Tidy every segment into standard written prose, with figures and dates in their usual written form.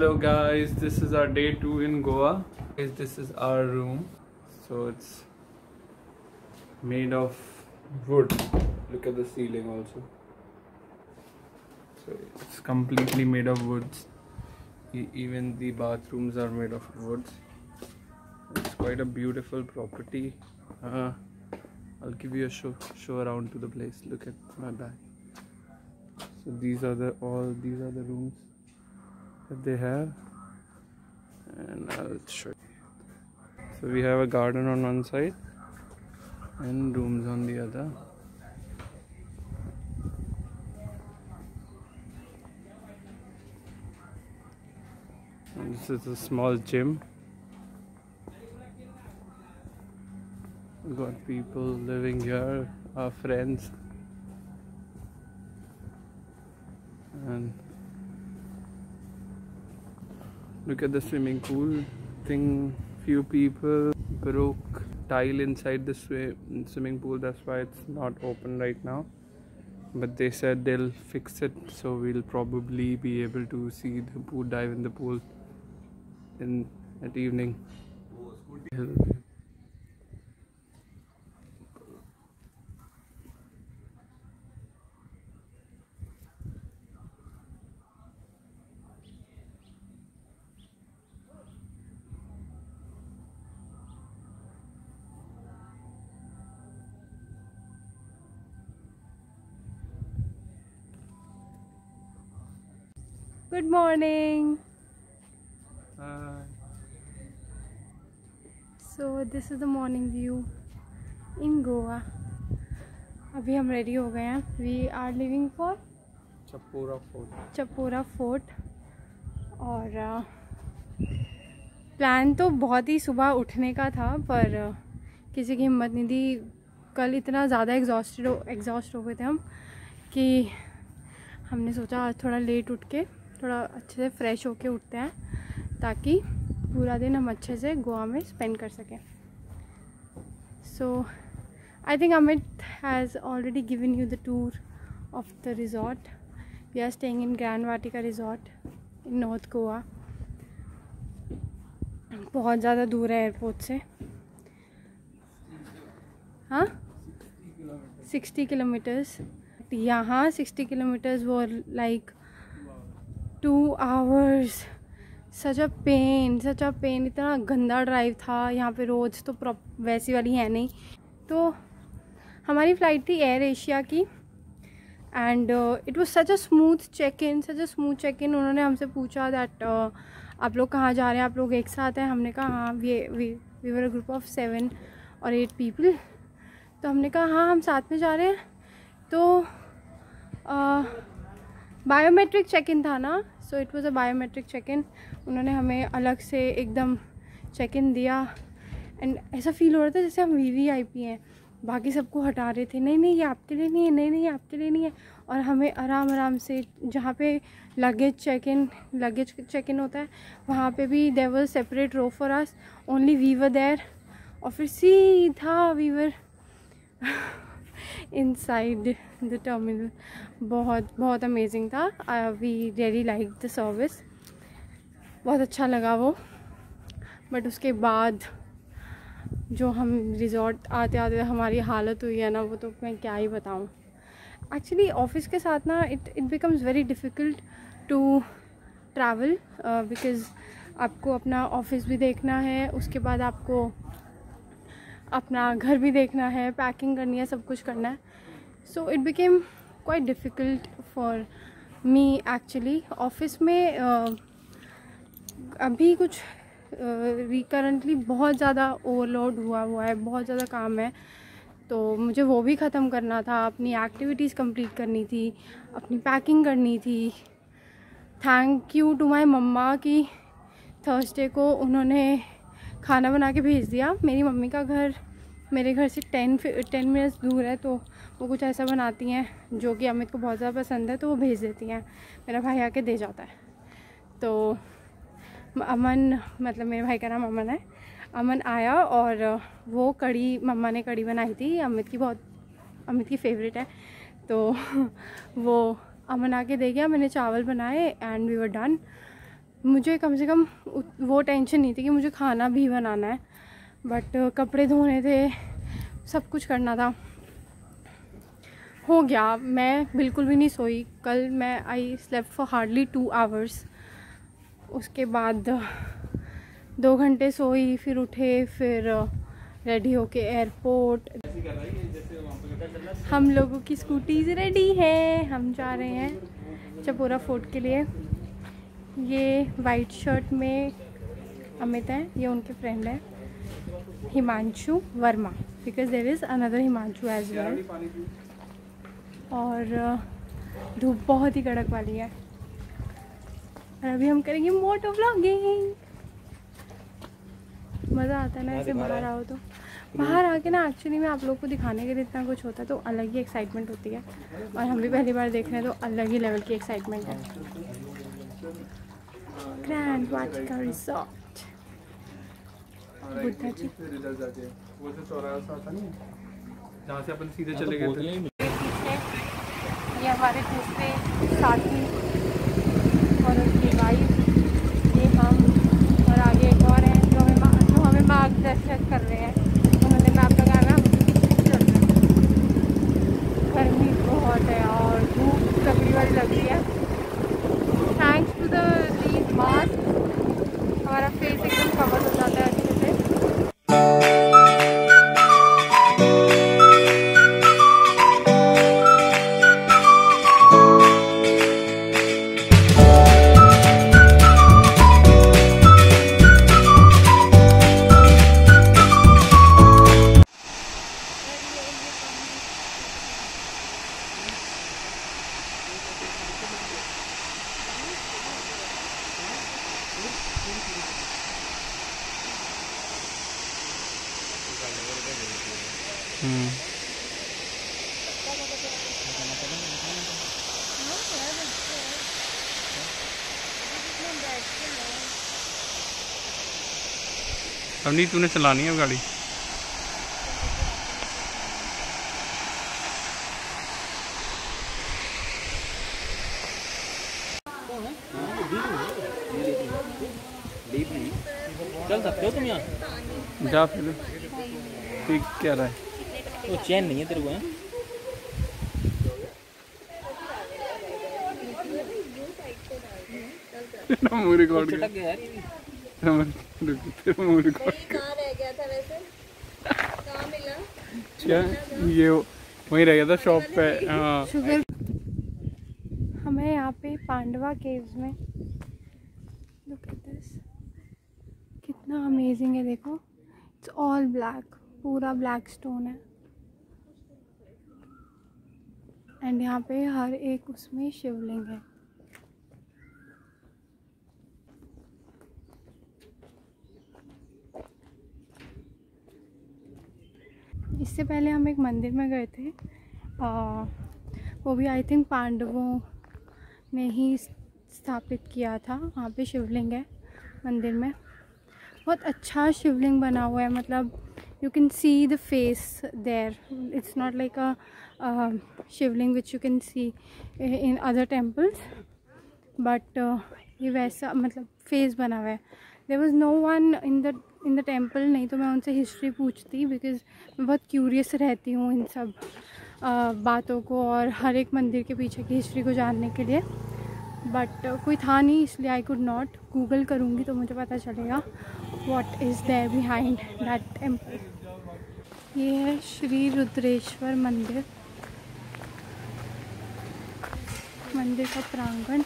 Hello guys, this is our day 2 in Goa. Guys, this is our room. So it's made of wood. Look at the ceiling also. So it's completely made of woods. Even the bathrooms are made of woods. It's quite a beautiful property. I'll give you a show around to the place. Look at my back. So these are the rooms that they have, and I'll show you. So we have a garden on one side and rooms on the other. And this is a small gym. We got people living here, our friends, and look at the swimming pool thing. Few people broke tile inside the swimming pool, that's why it's not open right now, but they said they'll fix it, so we'll probably be able to see the pool, dive in the pool at evening. Good morning. So this is the morning view in Goa. अभी हम ready हो गए हैं. We are leaving for Chapora fort. और plan तो बहुत ही सुबह उठने का था, पर किसी की हिम्मत नहीं थी. कल इतना ज़्यादा एग्जॉस्ट हो गए थे हम कि हमने सोचा आज थोड़ा लेट उठ के थोड़ा अच्छे से फ्रेश होके उठते हैं, ताकि पूरा दिन हम अच्छे से गोवा में स्पेंड कर सकें. So I think Amit has already given you the tour of the resort. We are staying in grand Vatika resort in north Goa. बहुत ज़्यादा दूर है एयरपोर्ट से. हाँ, 60 किलोमीटर्स. यहाँ 60 किलोमीटर्स वो लाइक 2 hours. सच अ पेन. इतना गंदा ड्राइव था. यहाँ पे रोड्स तो वैसी वाली है नहीं. तो हमारी फ़्लाइट थी एयर एशिया की, and it was such a smooth check in. उन्होंने हमसे पूछा दैट आप लोग कहाँ जा रहे हैं, आप लोग एक साथ हैं. हमने कहा हाँ, we were a group of 7 or 8 people. तो हमने कहा हाँ, हम साथ में जा रहे हैं. तो बायोमेट्रिक चेक इन था ना, so it was a biometric check in. उन्होंने हमें अलग से एकदम चेक इन दिया, एंड ऐसा फील हो रहा था जैसे हम वीवीआईपी हैं. बाकी सबको हटा रहे थे, नहीं ये आपके लिए नहीं है, नहीं आपके लिए नहीं है. और हमें आराम से जहाँ पे लगेज चेक इन होता है, वहाँ पे भी there was separate row for us. Only we were there. और फिर सीधा we were inside the terminal. बहुत अमेजिंग था. We really like the service. बहुत अच्छा लगा वो. बट उसके बाद जो हम रिजॉर्ट आते हमारी हालत हुई है ना, वो तो मैं क्या ही बताऊँ. एक्चुअली ऑफिस के साथ ना it becomes very difficult to travel, because आपको अपना ऑफिस भी देखना है, उसके बाद आपको अपना घर भी देखना है, पैकिंग करनी है, सब कुछ करना है. So it became quite difficult for me actually. Office में अभी कुछ रिकरेंटली बहुत ज़्यादा ओवरलोड हुआ है, बहुत ज़्यादा काम है. तो मुझे वो भी ख़त्म करना था, अपनी एक्टिविटीज़ कंप्लीट करनी थी, अपनी पैकिंग करनी थी. थैंक यू टू माय मम्मा कि थर्सडे को उन्होंने खाना बना के भेज दिया. मेरी मम्मी का घर मेरे घर से 10 मिनट्स दूर है, तो वो कुछ ऐसा बनाती हैं जो कि अमित को बहुत ज़्यादा पसंद है, तो वो भेज देती हैं. मेरा भाई आके दे जाता है. तो अमन, मतलब मेरे भाई का नाम अमन है, अमन आया और वो मम्मा ने कढ़ी बनाई थी. अमित की फेवरेट है. तो वो अमन आके दे गया. मैंने चावल बनाए एंड वी वर डन. मुझे कम से कम वो टेंशन नहीं थी कि मुझे खाना भी बनाना है, बट कपड़े धोने थे, सब कुछ करना था। हो गया। मैं बिल्कुल भी नहीं सोई कल। मैं I slept for hardly 2 hours. उसके बाद 2 घंटे सोई, फिर उठे, फिर रेडी होके एयरपोर्ट। हम लोगों की स्कूटीज रेडी है, हम जा रहे हैं चपोरा फोर्ट के लिए। ये वाइट शर्ट में अमित है, ये उनके फ्रेंड है Himanshu Verma, because there is another Himanshu as well. और धूप बहुत ही कड़क वाली है और अभी हम करेंगे मोटो व्लॉगिंग। मज़ा आता है ना ऐसे बाहर आओ तो। बाहर आके ना एक्चुअली में आप लोग को दिखाने के लिए इतना कुछ होता है तो अलग ही एक्साइटमेंट होती है, और हम भी पहली बार देख रहे हैं तो अलग ही लेवल की एक्साइटमेंट है। ग्रैंड वाटिका रिसोर्ट बुद्धा जी। वो जो चौराहा सा था नहीं, जहाँ से अपन सीधे चले गए थे। ये हमारे दूसरे साथी और उनकी वाइफ, ये हम, और आगे एक और हैं जो हमें मार्गदर्शन कर रहे हैं। उन्होंने मैप लगाया है, हम पीछे चल रहे हैं। गर्मी बहुत है और धूप तगड़ी वाली लग रही है। थैंक्स टू द मास्क हमारा फेस एकदम कवर हो जाता है अच्छे से। अब नहीं तूने चलानी है गाड़ी। चल सकते हो तुम यहाँ? जा फिर, ठीक क्या रहा है? वो चैन नहीं है तेरे को है? मुँह रिकॉर्ड चटक गया यार ये भी। मुँह रिकॉर्ड कहाँ रह गया था वैसे? कहाँ मिला? क्या ये वहीं रह गया था शॉप पे। हाँ शुगर। हमें यहाँ पे पांडवा केव्स में, लुक एट दिस, कितना अमेजिंग है देखो। इट्स ऑल ब्लैक, पूरा ब्लैक स्टोन है, एंड यहाँ पे हर एक उसमें शिवलिंग है। इससे पहले हम एक मंदिर में गए थे, वो भी आई थिंक पांडवों ने ही स्थापित किया था। वहाँ पे शिवलिंग है मंदिर में, बहुत अच्छा शिवलिंग बना हुआ है। मतलब you can see the face there, it's not like a shivling which you can see in other temples, but ये वैसा मतलब फेस बना हुआ है। There was no one in the temple, नहीं तो मैं उनसे हिस्ट्री पूछती, बिकॉज़ मैं बहुत क्यूरियस रहती हूँ इन सब बातों को और हर एक मंदिर के पीछे की हिस्ट्री को जानने के लिए। बट कोई था नहीं, इसलिए आई कुड नॉट। गूगल करूँगी तो मुझे पता चलेगा what is there behind that temple. ये है श्री रुद्रेश्वर मंदिर, मंदिर का प्रांगण।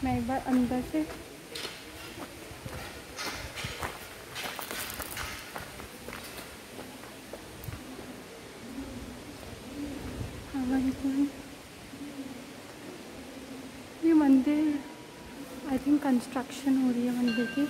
मैं एक बार अंदर से ये मंदिर, आई थिंक कंस्ट्रक्शन हो रही है मंदिर की।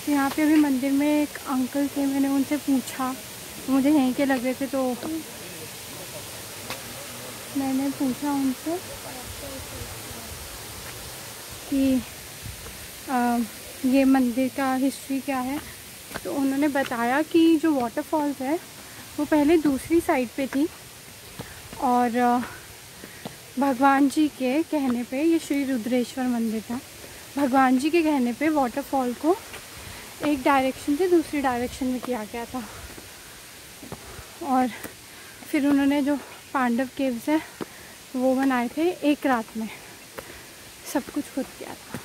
तो यहाँ पे अभी मंदिर में एक अंकल थे, मैंने उनसे पूछा, मुझे यहीं के लग रहे थे, तो मैंने पूछा उनसे कि ये मंदिर का हिस्ट्री क्या है। तो उन्होंने बताया कि जो वाटरफॉल्स है वो पहले दूसरी साइड पे थी, और भगवान जी के कहने पे, ये श्री रुद्रेश्वर मंदिर था, भगवान जी के कहने पे वाटरफॉल को एक डायरेक्शन से दूसरी डायरेक्शन में किया गया था। और फिर उन्होंने जो पांडव केव्स है वो बनाए थे एक रात में, सब कुछ खुद किया था।